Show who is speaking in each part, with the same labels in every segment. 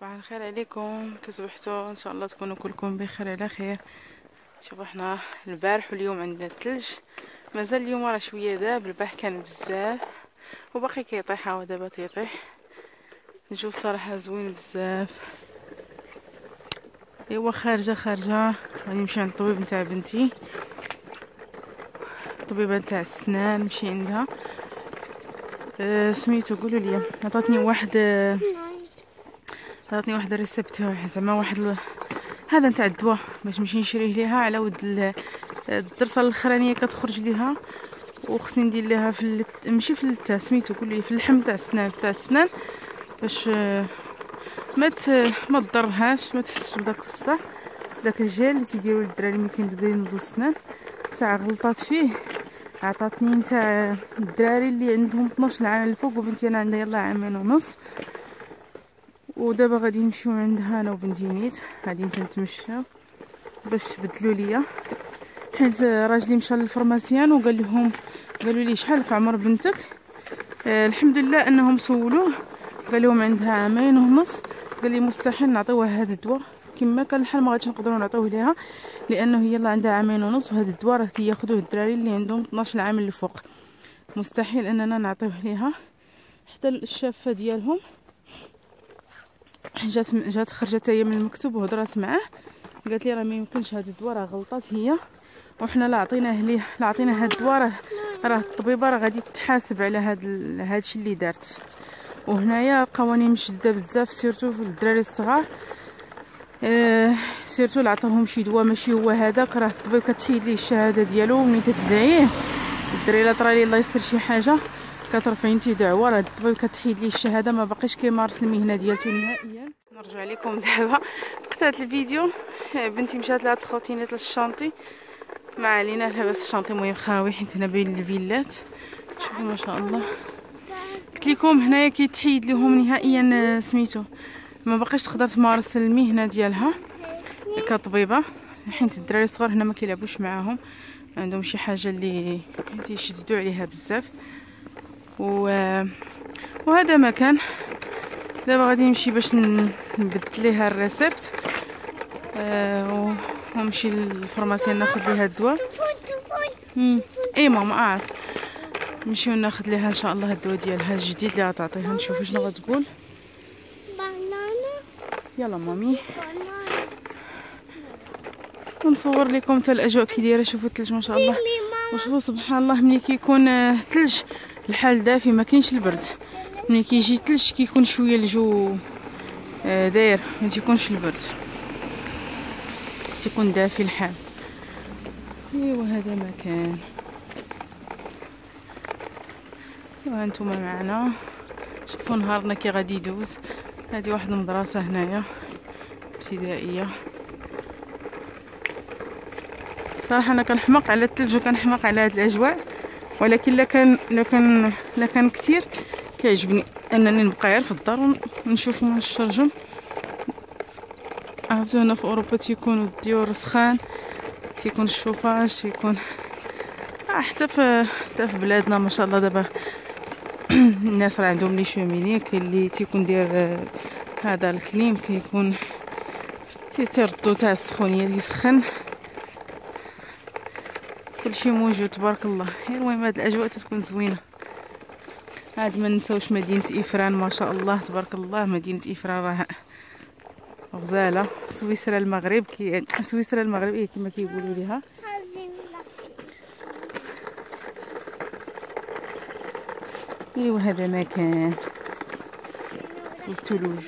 Speaker 1: صباح الخير عليكم، كصبحتوا ان شاء الله تكونوا كلكم بخير على خير. شوفوا حنا البارح واليوم عندنا الثلج، مازال اليوم راه شويه داب، البارح كان بزاف وباقي كيطيح، هو دابا تيطيح. الجو صراحه زوين بزاف. ايوا خارجه غادي نمشي عند الطبيب نتاع بنتي، الطبيبه نتاع السنان، نمشي عندها. سميتو قولوا لي، عطاتني واحد الريسبت، زعما واحد هذا نتاع الدواء باش نمشي نشريه ليها على ود الضرسه الاخرانيه كتخرج ليها، وخصني ندير ليها ماشي في سميتو قولي في اللحم تاع السنان باش ما تضرهاش، ما تحسش بداك الصداع. داك الجيل اللي تيديروا للدراري ملي كيبداو ينوضوا السنان، ساعه غلطات فيه. عطاتني نتاع الدراري اللي عندهم 12 عام الفوق، وبنتي انا عندها يلا عامين ونص. ودابا غادي نمشيو عندها انا وبنتي نيت، غادي نتمشاو باش تبدلوا ليا، حيت راجلي مشى للفرماسيان وقال قالوا لي شحال في عمر بنتك. الحمد لله انهم سولوه، قال لهم عندها عامين ونص. قال لي مستحيل نعطيوها هذا الدواء كما كان الحال، ما غاديش نقدروا نعطيوه ليها لانه هي يلا عندها عامين ونص، وهذا الدواء راه كياخذوه الدراري اللي عندهم 12 عام للفوق. مستحيل اننا نعطيوه ليها. حتى الشافه ديالهم جات خرجت هي من المكتب وهضرات معاه، قالت لي راه ما يمكنش هذا الدواء، راه غلطات هي، وحنا لا عطيناه ليه، لا عطينا هذا الدواء راه الطبيبه راه غادي تحاسب على هذا الشيء اللي دارت. وهنايا القوانين مشدده بزاف، سيرتو في الدراري الصغار. سيرتو لا عطاهم شي دواء ماشي هو هذاك، راه الطبيب كتحيد ليه الشهاده ديالو ملي تتدعيه. الدري لا طرا ليه الله يستر شي حاجه كترفعي انت دعوه، راه الطبيب كتحيد ليه الشهاده، ما باقيش كيمارس المهنه ديالته نهائيا. نرجع لكم دابا قطعت الفيديو. بنتي مشات لها التخوتينات للشانطي، ما علينا لاباس الشانطي مهم خاوي حيت هنا بين الفيلات. شوفوا ما شاء الله، قلت لكم هنايا كيتحيد لهم نهائيا سميتو، ما باقيش تقدر تمارس المهنه ديالها كطبيبه، حيت الدراري الصغار هنا ما كيلعبوش معاهم، عندهم شي حاجه اللي تيشددوا عليها بزاف. وهذا ما كان. دابا غادي نمشي باش نبدل ليها الريسبت، ونمشي للفرماسيان ناخذ ليها الدواء. اي ماما اعرف، نمشيو ناخذ ليها ان شاء الله الدواء ديالها الجديد اللي غتعطيها، نشوف شنو غتقول. يلا مامي ونصور لكم حتى الاجواء كي دايره. شوفوا الثلج ما شاء الله، وشوفوا سبحان الله ملي كيكون ثلج الحال دافي، ما كاينش البرد. ملي كيجي الثلج كيكون شويه الجو داير، ما تيكونش البرد، تيكون دافي الحال. ايوا هذا ما كان. وهانتوما معنا، شوفوا نهارنا كي غادي يدوز. هذه واحد المدرسه هنايا ابتدائيه. صراحه انا كنحماق على الثلج وكنحماق على هذه الاجواء، ولكن لا كان كثير كيعجبني انني نبقى غير في الدار ونشوف الشرجم. عرفتوا هنا في اوروبا تيكونوا الديور سخان، تيكون الشوفاج، تيكون حتى في بلادنا ما شاء الله. دابا الناس راه عندهم لي شوميني، كاين اللي تيكون داير هذا الكليم كيكون تيردو تاع السخونيه اللي يسخن، كلشي موجود تبارك الله. المهم هاد الاجواء تتكون زوينه. عاد ما نساوش مدينه افران، ما شاء الله تبارك الله، مدينه افران راه غزاله. سويسرا المغرب سويسرا المغرب كما كيقولوا ليها. ايوا هذا مكان الثلوج.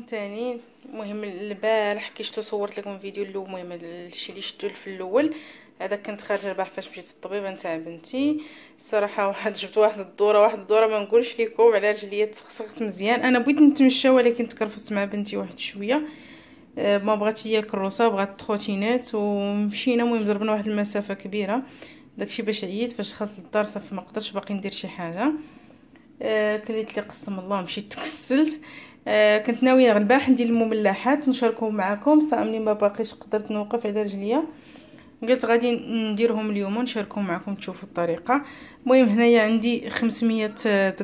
Speaker 1: تاني المهم البارح كي شفتو صورت لكم فيديو الاول، المهم الشيء اللي شفتو في الاول هذا كنت خارجه البارح فاش مشيت للطبيبه نتاع جبت واحد الدوره ما نقولش لكم على رجليا، تسخسخت مزيان. انا بغيت نتمشى ولكن تكرفست مع بنتي واحد شويه، ما بغاتش هي الكروسه، بغات التخوتينات، ومشينا. المهم ضربنا واحد المسافه كبيره، داكشي باش عييت. فاش دخلت للدار صافي ما قدرتش باقي ندير شي حاجه. كليت لي قسم الله مشيت تكسلت. كنت ناويه البارح ندير المملحات نشاركهم معكم، صامني ما باقيش قدرت نوقف على رجليا. قلت غادي نديرهم اليوم ونشاركهم معكم تشوفوا الطريقه. المهم هنايا عندي 500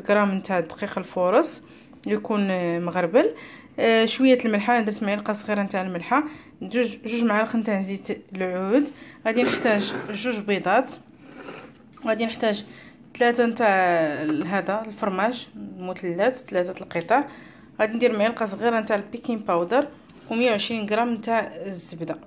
Speaker 1: غرام نتاع الدقيق الفورص يكون مغربل، شويه الملحه، درت معلقه صغيره نتاع الملحه، جوج معالق نتاع زيت العود، غادي نحتاج جوج بيضات، غادي نحتاج 3 نتاع هذا الفرماج المثلث 3 القطع، غادي ندير معلقه صغيره نتاع البيكين باودر و120 غرام نتاع الزبده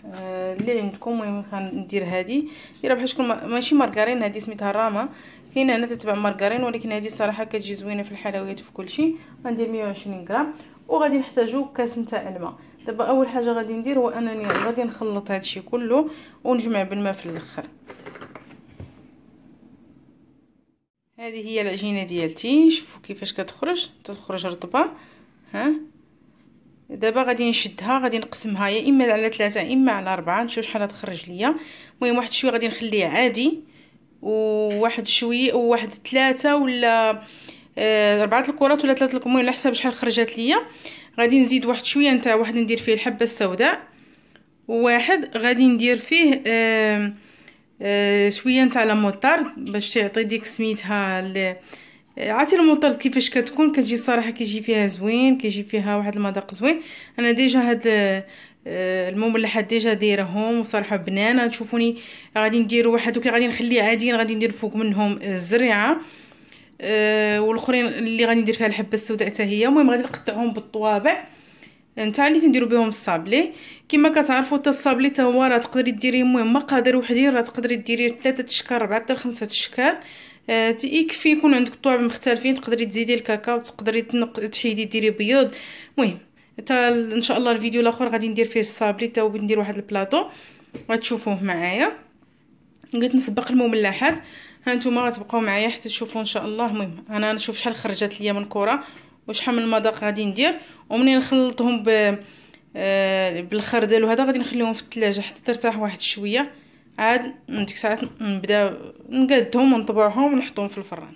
Speaker 1: اللي عندكم. المهم غندير هذه ديرها بحال شكون ماشي مارغرين، هذه سميتها راما، كاينه هنا تتبع مارغرين ولكن هذه صراحه كتجي زوينه في الحلويات وفي كلشي. غندير 120 غرام وغادي نحتاجو كاس نتاع الماء. دابا اول حاجه غادي ندير هو انني غادي نخلط هادشي كله ونجمع بالماء في الاخر. هذه هي العجينه ديالتي، شوفوا كيفاش تخرج رطبه. ها دابا غادي نشدها، غادي نقسمها يا اما على 3 اما على 4، نشوف شحال تخرج ليا. المهم واحد شويه غادي نخليه عادي، وواحد شويه وواحد 3 ولا 4 الكرات ولا 3 المهم على حسب شحال خرجت ليا. غادي نزيد واحد شويه نتاع واحد ندير فيه الحبه السوداء، وواحد غادي ندير فيه شويه نتاع لاموطار باش تعطي ديك سميتها عرفتي الموطرز كيفاش كتكون كتجي صراحه كيجي فيها زوين، كيجي فيها واحد المذاق زوين. انا ديجا هاد المملحات ديجا دايرهم وصراحه بنانه. تشوفوني غادي ندير واحد اللي غادي نخليه عاديين، غادي ندير فوق منهم الزريعه والاخرين اللي غادي ندير فيها الحبه السوداء حتى هي. المهم غادي نقطعهم بالطوابع نتاع اللي كنديروا بهم الصابلي. كما كتعرفوا حتى الصابلي حتى هو راه تقدري ديريه المهم مقادير وحدين، راه تقدري ديريه 3 اشكال 4 حتى 5 اشكال. يكفي يكون عندك الطوابع مختلفين، تقدري تزيدي الكاكاو، تقدري تحيدي ديري بيض. المهم حتى ان شاء الله الفيديو الاخر غادي ندير فيه الصابلي حتى ندير واحد البلاطو غتشوفوه معايا. قلت نسبق المملحات، ها نتوما غتبقاو معايا حتى تشوفوا ان شاء الله. المهم انا نشوف شحال خرجت ليا من كره وشحال من المذاق غادي ندير، ومنين نخلطهم بالخردل وهذا غادي نخليهم في الثلاجه حتى ترتاح واحد شويه. عاد من ديك الساعات نبدا نقادهم ونطبعهم ونحطهم في الفران.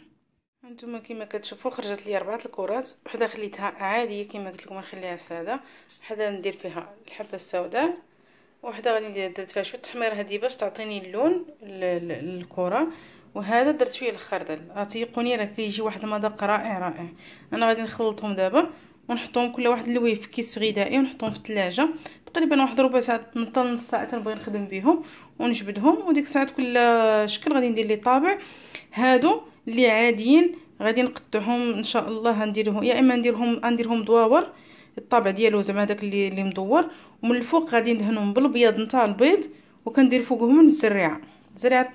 Speaker 1: هانتوما كما كتشوفوا خرجت لي 4 الكرات، وحده خليتها عاديه كما قلت لكم نخليها ساده، وحده ندير فيها الحبه السوداء، وحده غادي ندير درت فيها شويه التحمير هذه باش تعطيني اللون للكره، وهذا درت فيه الخردل. غتيقوني راه كيجي واحد المذاق رائع. انا غادي نخلطهم دابا ونحطهم كل واحد لويه في كيس غذائي ونحطهم في الثلاجه تقريبا واحد ربع ساعه حتى نص ساعه تنبغي نخدم بهم ونجبدهم. وديك الساعات كل شكل غادي ندير لي طابع. هادو اللي عاديين غادي نقطعهم ان شاء الله، نديرهم يا اما نديرهم دواور الطابع ديالو زعما داك اللي مدور، ومن الفوق غادي ندهنهم بالابيض نتاع البيض، وكندير فوقهم الزريعه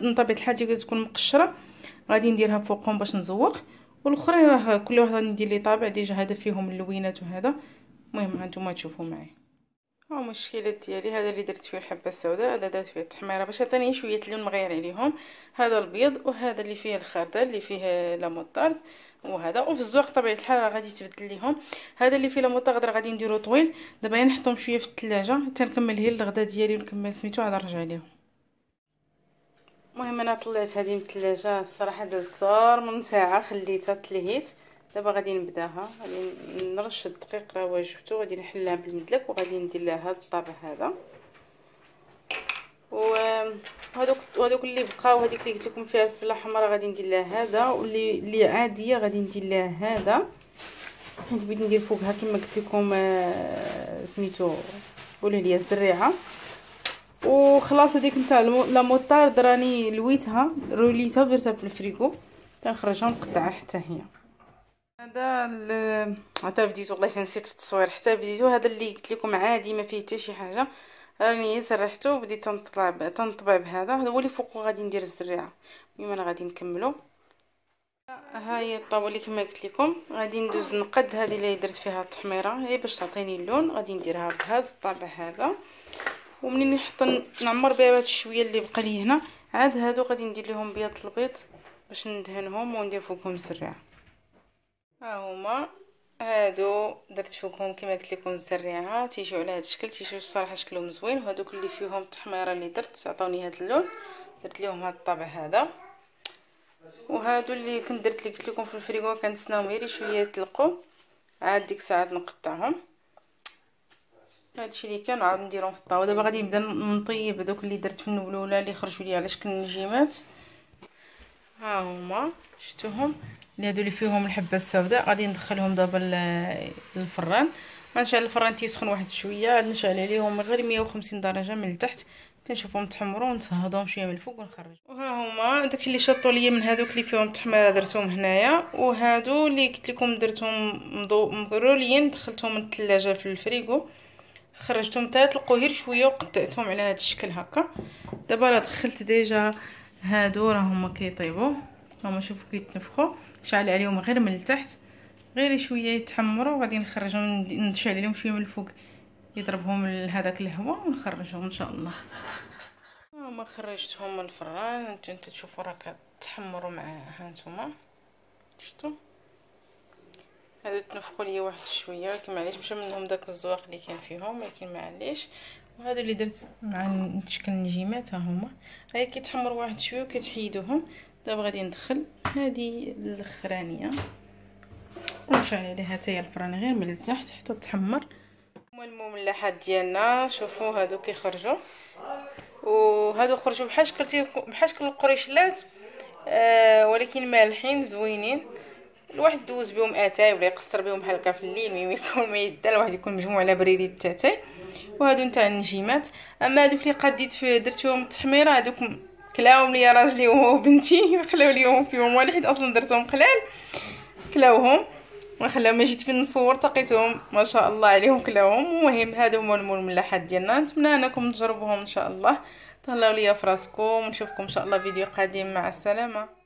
Speaker 1: من طبيعه الحال تكون مقشره غادي نديرها فوقهم باش نزوق. والاخرين راه كل واحد غادي ندير لي طابع ديجا هذا فيهم اللوينات وهذا. المهم هانتوما تشوفوا معايا ها المشكلات ديالي. هذا اللي درت فيه الحبه السوداء، هذا درت فيه التحميره باش يعطيني شويه اللون مغير عليهم، هذا البيض، وهذا اللي فيه الخردل اللي فيه لا موطارد، وهذا وفي الزواق طبيعه الحال راه غادي تبدل ليهم. هذا اللي فيه لا موطارد راه غادي نديرو طويل، دابا نحطهم شويه في الثلاجه حتى نكمل هي الغدا ديالي ونكمل سميتو عاد نرجع ليهم. المهم انا طلعت هذه من الثلاجه الصراحه داز كثر من ساعه خليتها تلهيت. دابا غادي نبداها، غادي نرش الدقيق راه واجبته، غادي نحلها بالمدلك وغادي ندير لها هذا الطابع هذا، وهذوك اللي بقاو هذيك اللي قلت لكم فيها الفله الحمراء غادي ندير لها هذا، واللي عاديه غادي ندير لها هذا، حيت بغيت ندير فوقها كما قلت لكم سميتو قولوا لي الزريعه. وخلاص هذيك نتاع لا موطارد راني لويتها روليتها ودرتها في الفريكو تنخرجها ونقطعها حتى هي. هذا حتى بديتو والله نسيت التصوير، حتى بديتو هذا اللي قلت لكم عادي ما فيه حتى شي حاجه، راني سرحته وبديت تنطبع بهذا. هذا هو اللي فوق غادي ندير الزريعه. المهم انا غادي نكملو. ها هي الطاوله اللي كما قلت لكم غادي ندوز نقد هذه اللي درت فيها التحميره هي باش تعطيني اللون، غادي نديرها بهذا الطابع هذا، ومنين نحط نعمر بها هاد الشويه اللي بقى لي هنا. عاد هادو غادي ندير لهم بيض البيض باش ندهنهم وندير فوقهم الزريعه. ها هما هادو درت فوقهم كما قلت لكم الزريعه، تيجيو على هذا الشكل، تيجيو صراحه شكلهم زوين. وهذوك اللي فيهم التحميره اللي درت عطاوني هذا اللون، درت لهم هذا الطابع هذا. وهادو اللي كنت درت اللي قلت لكم في الفريغو كنتسناهم غير شويه يطلقوا، عاد ديك الساعه نقطعهم. هادشي اللي كان عاد نديرهم في الطاوه. دابا غادي نبدا نطيب هذوك اللي درت في النبلوله اللي خرجوا لي على شكل نجيمات. ها هما شفتوهم اللي هادو اللي فيهم الحبه السوداء. غادي ندخلهم دابا للفران. غنشعل الفران تيسخن واحد شويه، عاد نشعل عليهم غير 150 درجه من التحت تنشوفهم تحمروا ونصهدوهم شويه من الفوق ونخرج. وها هما داك اللي شطوا ليا من هادوك اللي فيهم التحميره درتهم هنايا، وهادو اللي قلت لكم درتهم مغرولين دخلتهم للثلاجه في الفريغو، خرجتهم حتى تلقوا غير شويه وقطعتهم على هذا الشكل هكا. دابا راه دخلت ديجا هادو راه هما كيطيبوا، هما شوفوا كيتنفخوا، شعل عليهم غير من التحت غير شويه يتحمروا، وغادي نخرجهم نشعل عليهم شويه من الفوق يضربهم لهذاك الهواء ونخرجهم ان شاء الله. هما خرجتهم من الفران، انتم تشوفوا راه كتحمروا مع ها نتوما شفتوا. هادو تنفخوا ليا واحد شويه ولكن معليش مشى منهم داك الزواق اللي كان فيهم، ولكن معليش. وهادو اللي درت مع شكل النجيمات ها هما هاي كيتحمروا واحد شويه وكتحيدوهم. دابا غادي ندخل هذه الاخرانيه ونشعل عليها حتى هي الفران غير من التحت حتى تحمر. هما المملحات ديالنا شوفوا هادو كيخرجوا، وهادو خرجوا بحال شكل القريشلات ولكن مالحين زوينين. الواحد دوز بهم اتاي ولا يقصر بهم بحال هكا في الليل ملي يكون ما يدا، الواحد يكون مجموع على بريري التاتاي. وهادو نتاع النجيمات. اما هادوك اللي قديت درت فيهم التحميره هادوك كلاهم ليا راجلي وبنتي، خلاو ليهم فيهم وانا حيت اصلا درتهم قلال كلاوهم ما خلاو ما جيت فين نصور تقيتهم ما شاء الله عليهم كلاهم. المهم هادو هما المملحات ديالنا، نتمنى انكم تجربوهم ان شاء الله. تهلاو ليا في راسكم ونشوفكم ان شاء الله فيديو قادم. مع السلامه.